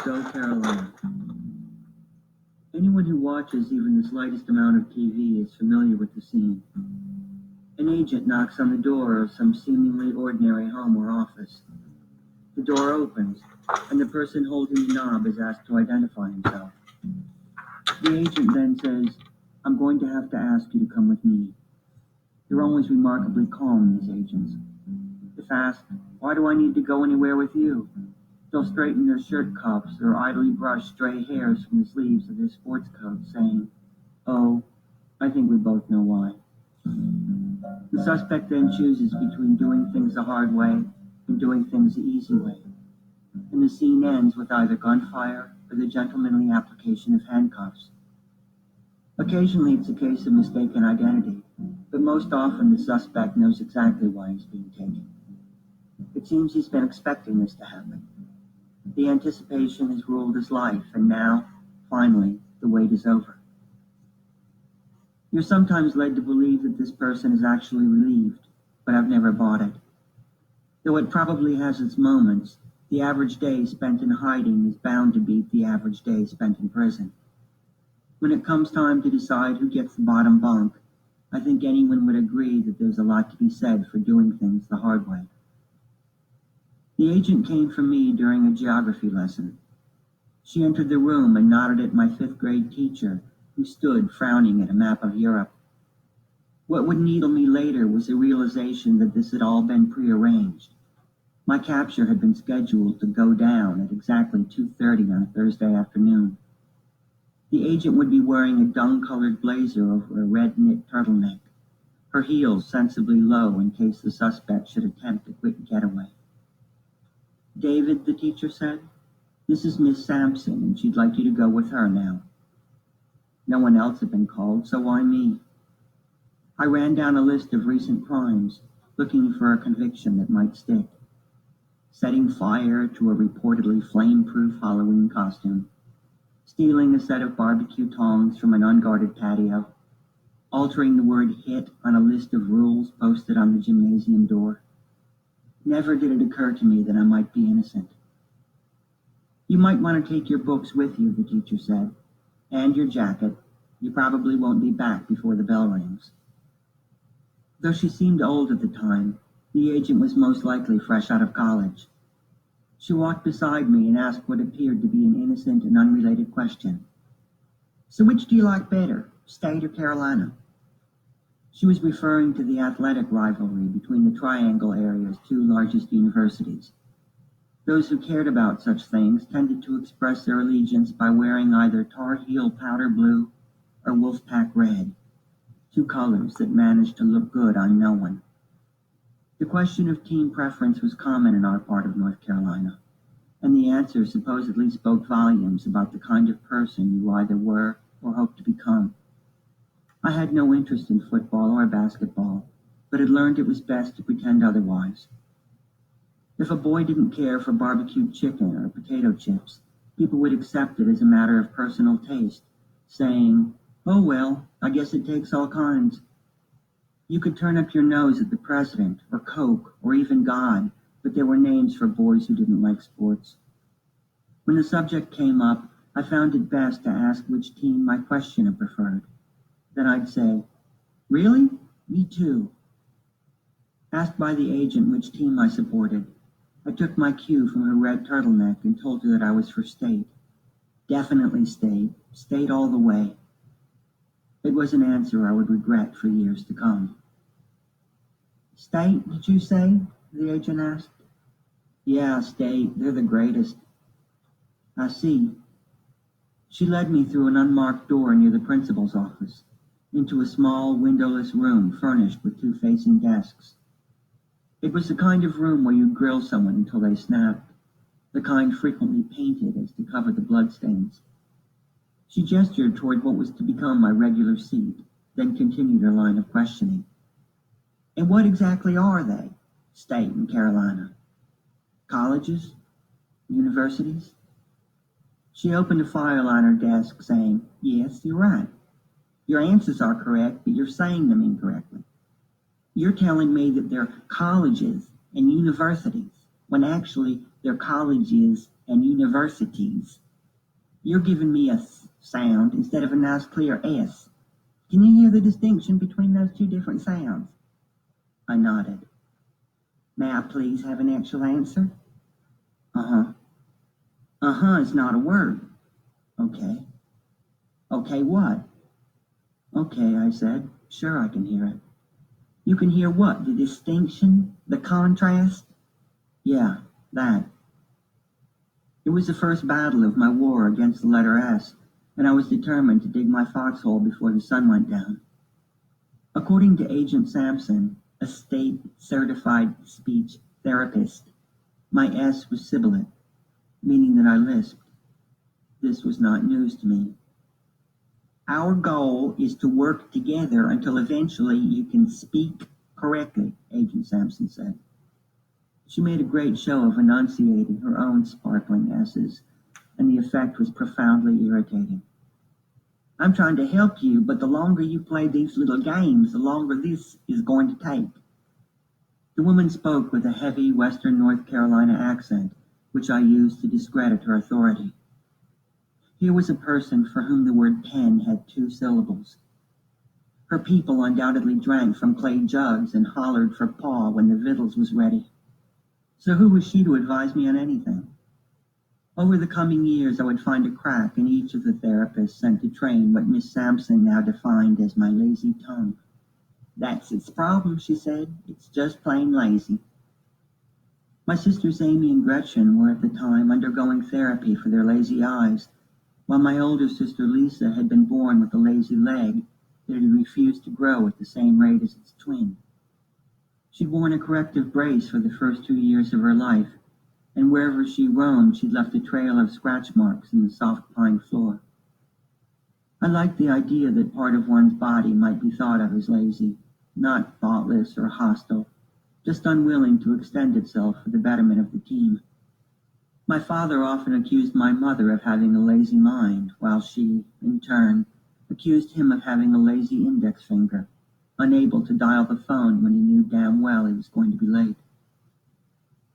Go Carolina. Anyone who watches even the slightest amount of TV is familiar with the scene. An agent knocks on the door of some seemingly ordinary home or office. The door opens, and the person holding the knob is asked to identify himself. The agent then says, "I'm going to have to ask you to come with me." They're always remarkably calm, these agents. If asked, "Why do I need to go anywhere with you?" they'll straighten their shirt cuffs or idly brush stray hairs from the sleeves of their sports coats, saying, "Oh, I think we both know why." The suspect then chooses between doing things the hard way and doing things the easy way, and the scene ends with either gunfire or the gentlemanly application of handcuffs. Occasionally it's a case of mistaken identity, but most often the suspect knows exactly why he's being taken. It seems he's been expecting this to happen. The anticipation has ruled his life, and now, finally, the wait is over. You're sometimes led to believe that this person is actually relieved, but I've never bought it. Though it probably has its moments, the average day spent in hiding is bound to beat the average day spent in prison. When it comes time to decide who gets the bottom bunk, I think anyone would agree that there's a lot to be said for doing things the hard way. The agent came for me during a geography lesson. She entered the room and nodded at my fifth-grade teacher, who stood frowning at a map of Europe. What would needle me later was the realization that this had all been prearranged. My capture had been scheduled to go down at exactly 2:30 on a Thursday afternoon. The agent would be wearing a dung-colored blazer over a red knit turtleneck, her heels sensibly low in case the suspect should attempt a quick getaway. "David," the teacher said, "this is Miss Sampson, and she'd like you to go with her now." No one else had been called, so why me? I ran down a list of recent crimes, looking for a conviction that might stick. Setting fire to a reportedly flame-proof Halloween costume, stealing a set of barbecue tongs from an unguarded patio, altering the word "hit" on a list of rules posted on the gymnasium door. Never did it occur to me that I might be innocent. "You might want to take your books with you," the teacher said, "and your jacket. You probably won't be back before the bell rings." Though she seemed old at the time, the agent was most likely fresh out of college. She walked beside me and asked what appeared to be an innocent and unrelated question. "So which do you like better, State or Carolina?" She was referring to the athletic rivalry between the Triangle area's two largest universities. Those who cared about such things tended to express their allegiance by wearing either Tar Heel powder blue or Wolfpack red, two colors that managed to look good on no one. The question of team preference was common in our part of North Carolina, and the answer supposedly spoke volumes about the kind of person you either were or hoped to become. I had no interest in football or basketball, but had learned it was best to pretend otherwise. If a boy didn't care for barbecued chicken or potato chips, people would accept it as a matter of personal taste, saying, "Oh well, I guess it takes all kinds." You could turn up your nose at the president, or Coke, or even God, but there were names for boys who didn't like sports. When the subject came up, I found it best to ask which team my questioner preferred. Then I'd say, "Really? Me too." Asked by the agent which team I supported, I took my cue from her red turtleneck and told her that I was for State. Definitely State. State all the way. It was an answer I would regret for years to come. "State, did you say?" the agent asked. "Yeah, State. They're the greatest." "I see." She led me through an unmarked door near the principal's office, into a small, windowless room furnished with two facing desks. It was the kind of room where you grill someone until they snapped, the kind frequently painted as to cover the bloodstains. She gestured toward what was to become my regular seat, then continued her line of questioning. "And what exactly are they, State and Carolina? Colleges? Universities?" She opened a file on her desk, saying, "Yes, you're right. Your answers are correct, but you're saying them incorrectly. You're telling me that they're colleges and universities, when actually they're colleges and universities. You're giving me a sound instead of a nice clear S. Can you hear the distinction between those two different sounds? I nodded. May I please have an actual answer? Uh-huh. Uh-huh is not a word. Okay. Okay, what? Okay, I said. Sure, I can hear it. You can hear what? The distinction? The contrast? Yeah, that. It was the first battle of my war against the letter S, and I was determined to dig my foxhole before the sun went down. According to Agent Sampson, a state-certified speech therapist, my S was sibilant, meaning that I lisped. This was not news to me. Our goal is to work together until eventually you can speak correctly, Agent Sampson said. She made a great show of enunciating her own sparkling S's, and the effect was profoundly irritating. I'm trying to help you, but the longer you play these little games, the longer this is going to take. The woman spoke with a heavy Western North Carolina accent, which I used to discredit her authority. Here was a person for whom the word pen had 2 syllables. Her people undoubtedly drank from clay jugs and hollered for paw when the victuals was ready. So who was she to advise me on anything? Over the coming years, I would find a crack in each of the therapists sent to train what Miss Sampson now defined as my lazy tongue. That's its problem, she said. It's just plain lazy. My sisters Amy and Gretchen were at the time undergoing therapy for their lazy eyes, while my older sister Lisa had been born with a lazy leg that had refused to grow at the same rate as its twin. She'd worn a corrective brace for the first 2 years of her life, and wherever she roamed, she'd left a trail of scratch marks in the soft pine floor. I liked the idea that part of one's body might be thought of as lazy, not thoughtless or hostile, just unwilling to extend itself for the betterment of the team. My father often accused my mother of having a lazy mind, while she, in turn, accused him of having a lazy index finger, unable to dial the phone when he knew damn well he was going to be late.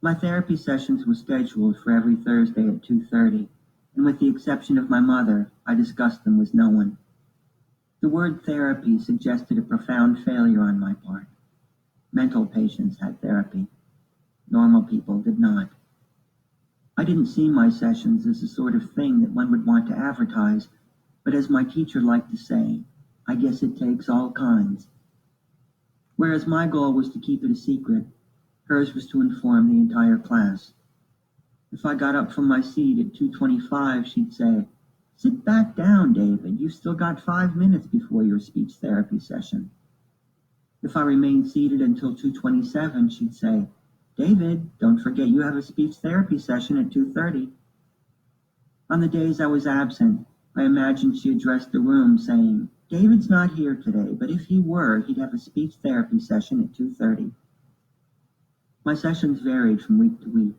My therapy sessions were scheduled for every Thursday at 2:30, and with the exception of my mother, I discussed them with no one. The word therapy suggested a profound failure on my part. Mental patients had therapy. Normal people did not. I didn't see my sessions as the sort of thing that one would want to advertise, but as my teacher liked to say, I guess it takes all kinds. Whereas my goal was to keep it a secret, hers was to inform the entire class. If I got up from my seat at 2:25, she'd say, "Sit back down, David. You've still got 5 minutes before your speech therapy session." If I remained seated until 2:27, she'd say, "David, don't forget you have a speech therapy session at 2:30. On the days I was absent, I imagined she addressed the room saying, "David's not here today, but if he were, he'd have a speech therapy session at 2:30. My sessions varied from week to week.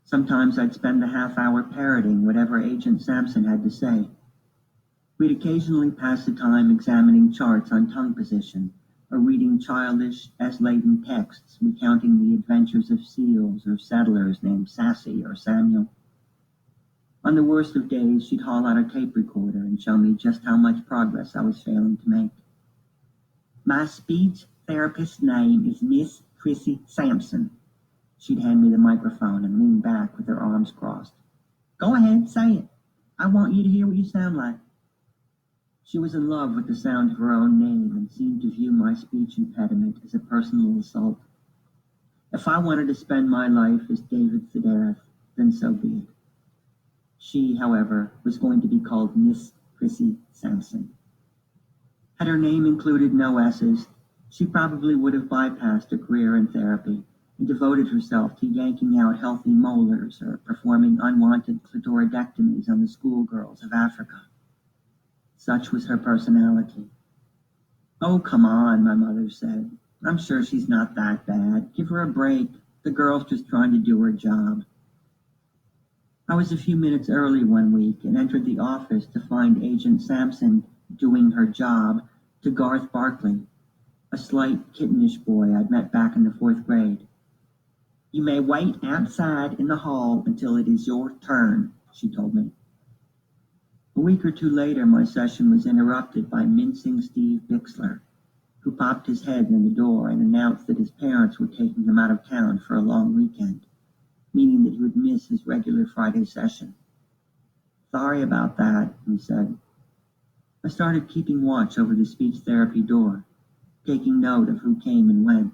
Sometimes I'd spend a half hour parroting whatever Agent Sampson had to say. We'd occasionally pass the time examining charts on tongue position, or reading childish, S-laden texts recounting the adventures of seals or settlers named Sassy or Samuel. On the worst of days, she'd haul out a tape recorder and show me just how much progress I was failing to make. "My speech therapist's name is Miss Chrissy Sampson." She'd hand me the microphone and lean back with her arms crossed. "Go ahead, say it. I want you to hear what you sound like." She was in love with the sound of her own name and seemed to view my speech impediment as a personal assault. If I wanted to spend my life as David Sedaris, then so be it. She, however, was going to be called Miss Chrissy Sampson. Had her name included no S's, she probably would have bypassed a career in therapy and devoted herself to yanking out healthy molars or performing unwanted clitoridectomies on the schoolgirls of Africa. Such was her personality. "Oh, come on," my mother said. "I'm sure she's not that bad. Give her a break. The girl's just trying to do her job." I was a few minutes early one week and entered the office to find Agent Sampson doing her job to Garth Barkley, a slight, kittenish boy I'd met back in the 4th grade. You may wait outside in the hall until it is your turn, she told me. A week or two later, my session was interrupted by mincing Steve Bixler, who popped his head in the door and announced that his parents were taking him out of town for a long weekend, meaning that he would miss his regular Friday session. Sorry about that, he said. I started keeping watch over the speech therapy door, taking note of who came and went.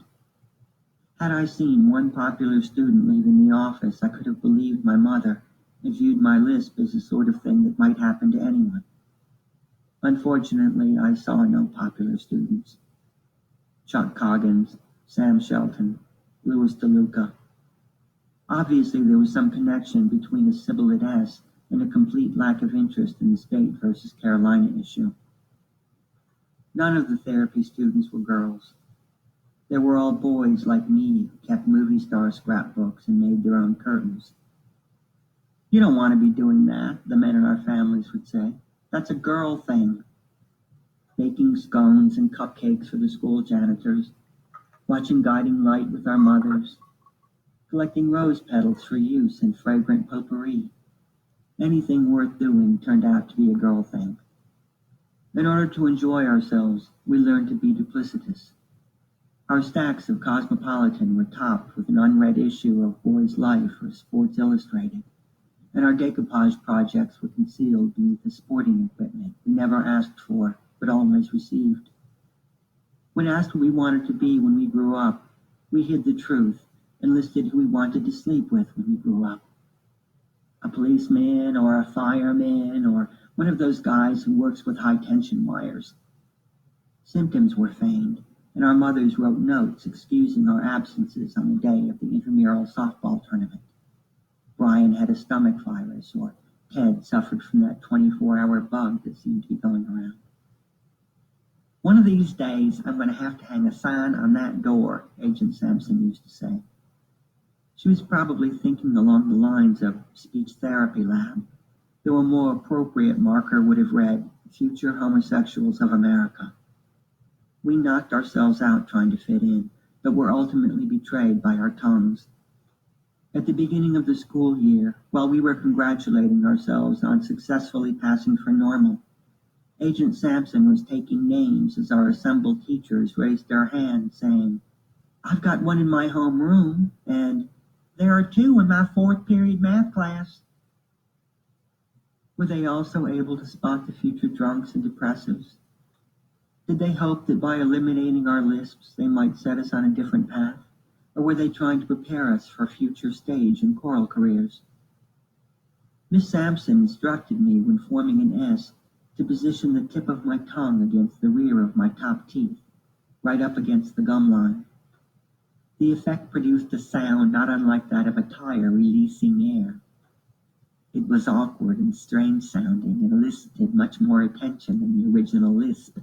Had I seen one popular student leaving the office, I could have believed my mother and viewed my lisp as the sort of thing that might happen to anyone. Unfortunately, I saw no popular students. Chuck Coggins, Sam Shelton, Louis DeLuca. Obviously, there was some connection between a sibilant S and a complete lack of interest in the state versus Carolina issue. None of the therapy students were girls. They were all boys like me who kept movie star scrapbooks and made their own curtains. You don't want to be doing that, the men in our families would say. That's a girl thing. Baking scones and cupcakes for the school janitors, watching Guiding Light with our mothers, collecting rose petals for use in fragrant potpourri. Anything worth doing turned out to be a girl thing. In order to enjoy ourselves, we learned to be duplicitous. Our stacks of Cosmopolitan were topped with an unread issue of Boy's Life or Sports Illustrated, and our decoupage projects were concealed beneath the sporting equipment we never asked for but always received. When asked what we wanted to be when we grew up, we hid the truth and listed who we wanted to sleep with when we grew up. A policeman or a fireman or one of those guys who works with high-tension wires. Symptoms were feigned, and our mothers wrote notes excusing our absences on the day of the intramural softball tournament. Brian had a stomach virus, or Ted suffered from that 24-hour bug that seemed to be going around. One of these days, I'm going to have to hang a sign on that door, Agent Sampson used to say. She was probably thinking along the lines of speech therapy lab, though a more appropriate marker would have read, Future Homosexuals of America. We knocked ourselves out trying to fit in, but were ultimately betrayed by our tongues. At the beginning of the school year, while we were congratulating ourselves on successfully passing for normal, Agent Sampson was taking names as our assembled teachers raised their hands, saying, I've got one in my home room, and there are two in my fourth period math class. Were they also able to spot the future drunks and depressives? Did they hope that by eliminating our lisps they might set us on a different path? Or were they trying to prepare us for future stage and choral careers? Miss Sampson instructed me when forming an S to position the tip of my tongue against the rear of my top teeth, right up against the gum line. The effect produced a sound not unlike that of a tire releasing air. It was awkward and strange sounding and elicited much more attention than the original lisp.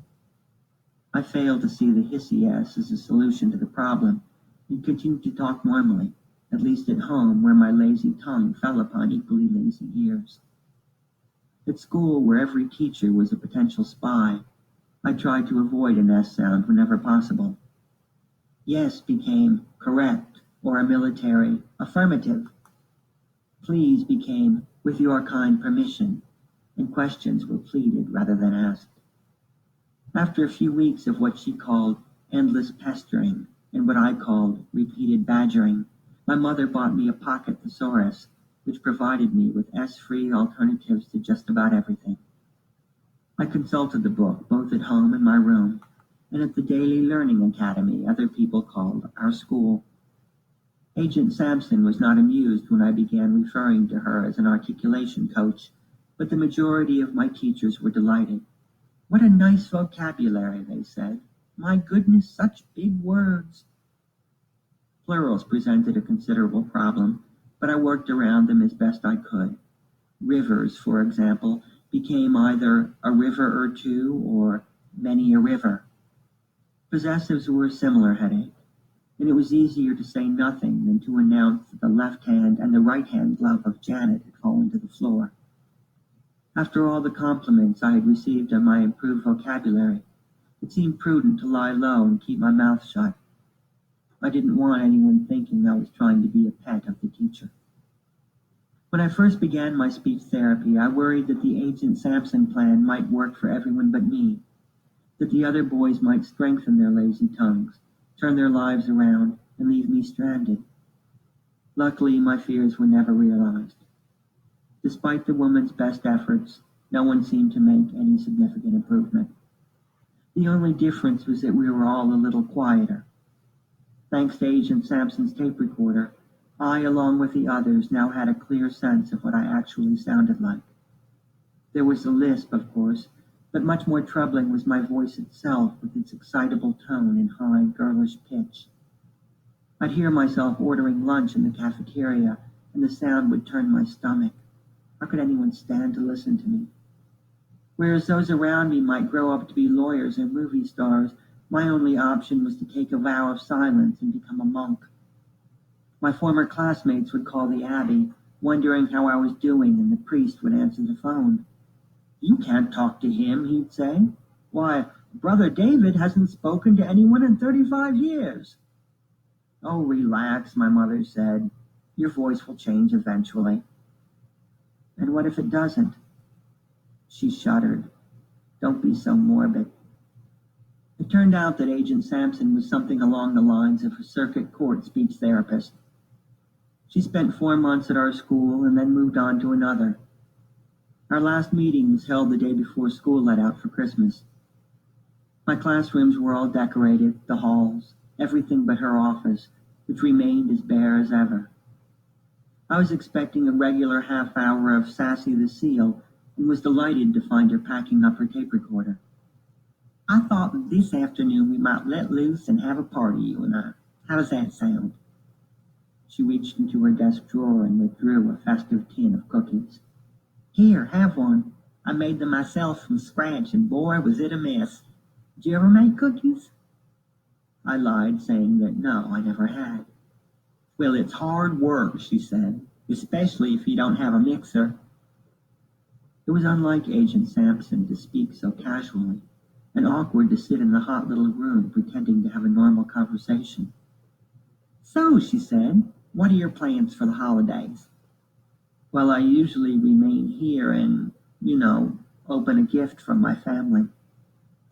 I failed to see the hissy S as a solution to the problem and continued to talk normally, at least at home where my lazy tongue fell upon equally lazy ears. At school, where every teacher was a potential spy, I tried to avoid an S sound whenever possible. Yes became correct or a military affirmative. Please became with your kind permission, and questions were pleaded rather than asked. After a few weeks of what she called endless pestering and what I called repeated badgering, my mother bought me a pocket thesaurus, which provided me with S-free alternatives to just about everything. I consulted the book both at home in my room and at the Daily Learning Academy other people called our school. Agent Sampson was not amused when I began referring to her as an articulation coach, but the majority of my teachers were delighted. What a nice vocabulary, they said. My goodness, such big words. Plurals presented a considerable problem, but I worked around them as best I could. Rivers, for example, became either a river or two or many a river. Possessives were a similar headache, and it was easier to say nothing than to announce that the left hand and the right hand glove of Janet had fallen to the floor. After all the compliments I had received on my improved vocabulary, it seemed prudent to lie low and keep my mouth shut. I didn't want anyone thinking I was trying to be a pet of the teacher. When I first began my speech therapy, I worried that the Agent Sampson plan might work for everyone but me, that the other boys might strengthen their lazy tongues, turn their lives around, and leave me stranded. Luckily, my fears were never realized. Despite the woman's best efforts, no one seemed to make any significant improvement. The only difference was that we were all a little quieter. Thanks to Agent Sampson's tape recorder, I, along with the others, now had a clear sense of what I actually sounded like. There was a lisp, of course, but much more troubling was my voice itself with its excitable tone and high, girlish pitch. I'd hear myself ordering lunch in the cafeteria, and the sound would turn my stomach. How could anyone stand to listen to me? Whereas those around me might grow up to be lawyers and movie stars, my only option was to take a vow of silence and become a monk. My former classmates would call the Abbey, wondering how I was doing, and the priest would answer the phone. "You can't talk to him," he'd say. "Why, Brother David hasn't spoken to anyone in 35 years. "Oh, relax," my mother said. "Your voice will change eventually." And what if it doesn't? She shuddered. "Don't be so morbid." It turned out that Agent Sampson was something along the lines of a circuit court speech therapist. She spent 4 months at our school and then moved on to another. Our last meeting was held the day before school let out for Christmas. My classrooms were all decorated, the halls, everything but her office, which remained as bare as ever. I was expecting a regular half hour of Sassy the Seal and was delighted to find her packing up her tape recorder. "I thought this afternoon we might let loose and have a party, you and I. How does that sound?" She reached into her desk drawer and withdrew a festive tin of cookies. "Here, have one. I made them myself from scratch, and boy, was it a mess. Did you ever make cookies?" I lied, saying that no, I never had. "Well, it's hard work," she said, "especially if you don't have a mixer." It was unlike Agent Sampson to speak so casually, and awkward to sit in the hot little room pretending to have a normal conversation. "So," she said, "what are your plans for the holidays?" "Well, I usually remain here and, open a gift from my family."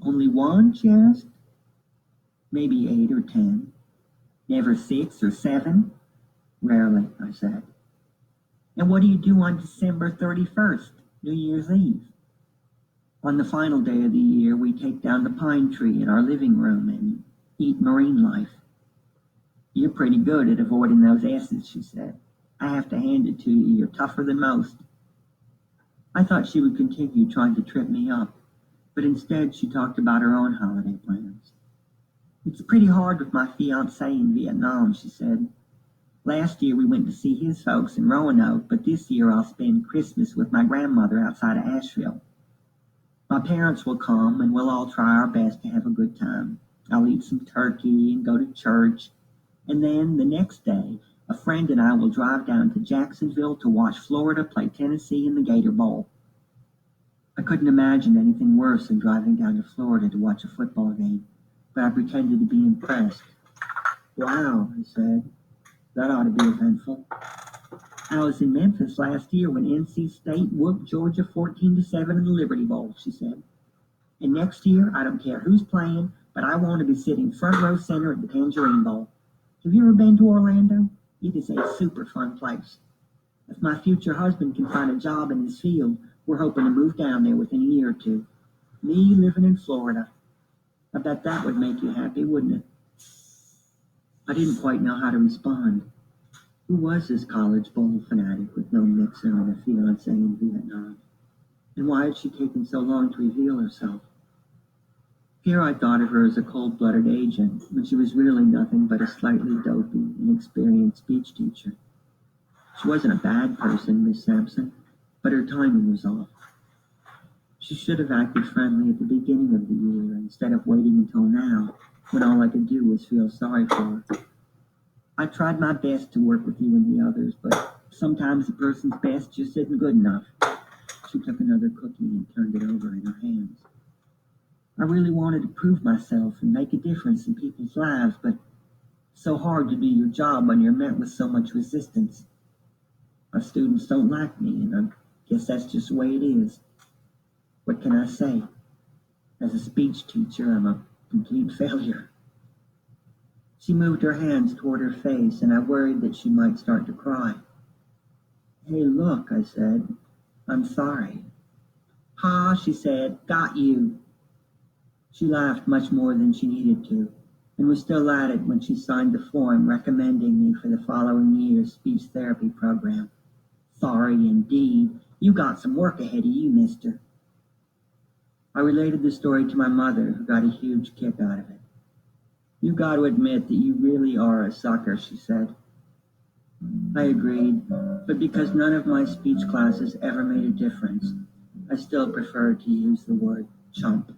"Only one?" she asked. "Maybe 8 or 10. Never 6 or 7? "Rarely," I said. "And what do you do on December 31st, New Year's Eve?" "On the final day of the year, we take down the pine tree in our living room and eat marine life." "You're pretty good at avoiding those S's," she said. "I have to hand it to you, you're tougher than most." I thought she would continue trying to trip me up, but instead she talked about her own holiday plans. "It's pretty hard with my fiancé in Vietnam," she said. "Last year we went to see his folks in Roanoke, but this year I'll spend Christmas with my grandmother outside of Asheville. My parents will come, and we'll all try our best to have a good time. I'll eat some turkey and go to church, and then the next day, a friend and I will drive down to Jacksonville to watch Florida play Tennessee in the Gator Bowl." I couldn't imagine anything worse than driving down to Florida to watch a football game, but I pretended to be impressed. "Wow," I said. "That ought to be eventful." "I was in Memphis last year when NC State whooped Georgia 14-7 in the Liberty Bowl," she said. "And next year, I don't care who's playing, but I want to be sitting front row center at the Tangerine Bowl. Have you ever been to Orlando? It is a super fun place. If my future husband can find a job in his field, we're hoping to move down there within a year or two. Me living in Florida. I bet that would make you happy, wouldn't it?" I didn't quite know how to respond. Who was this college bowl fanatic with no mixer and a fiancé in Vietnam? And why had she taken so long to reveal herself? Here I thought of her as a cold-blooded agent, when she was really nothing but a slightly dopey, inexperienced speech teacher. She wasn't a bad person, Miss Sampson, but her timing was off. She should have acted friendly at the beginning of the year instead of waiting until now, when all I could do was feel sorry for her. "I tried my best to work with you and the others, but sometimes a person's best just isn't good enough." She took another cookie and turned it over in her hands. "I really wanted to prove myself and make a difference in people's lives, but So hard to do your job when you're met with so much resistance. My students don't like me, and I guess that's just the way it is. What can I say? As a speech teacher, I'm a complete failure." She moved her hands toward her face, and I worried that she might start to cry. "Hey, look," I said. "I'm sorry." "Ha," she said. "Got you." She laughed much more than she needed to, and was still at it when she signed the form recommending me for the following year's speech therapy program. "Sorry indeed. You got some work ahead of you, mister." I related the story to my mother, who got a huge kick out of it. "You got to admit that you really are a sucker," she said. I agreed, but because none of my speech classes ever made a difference, I still prefer to use the word chump.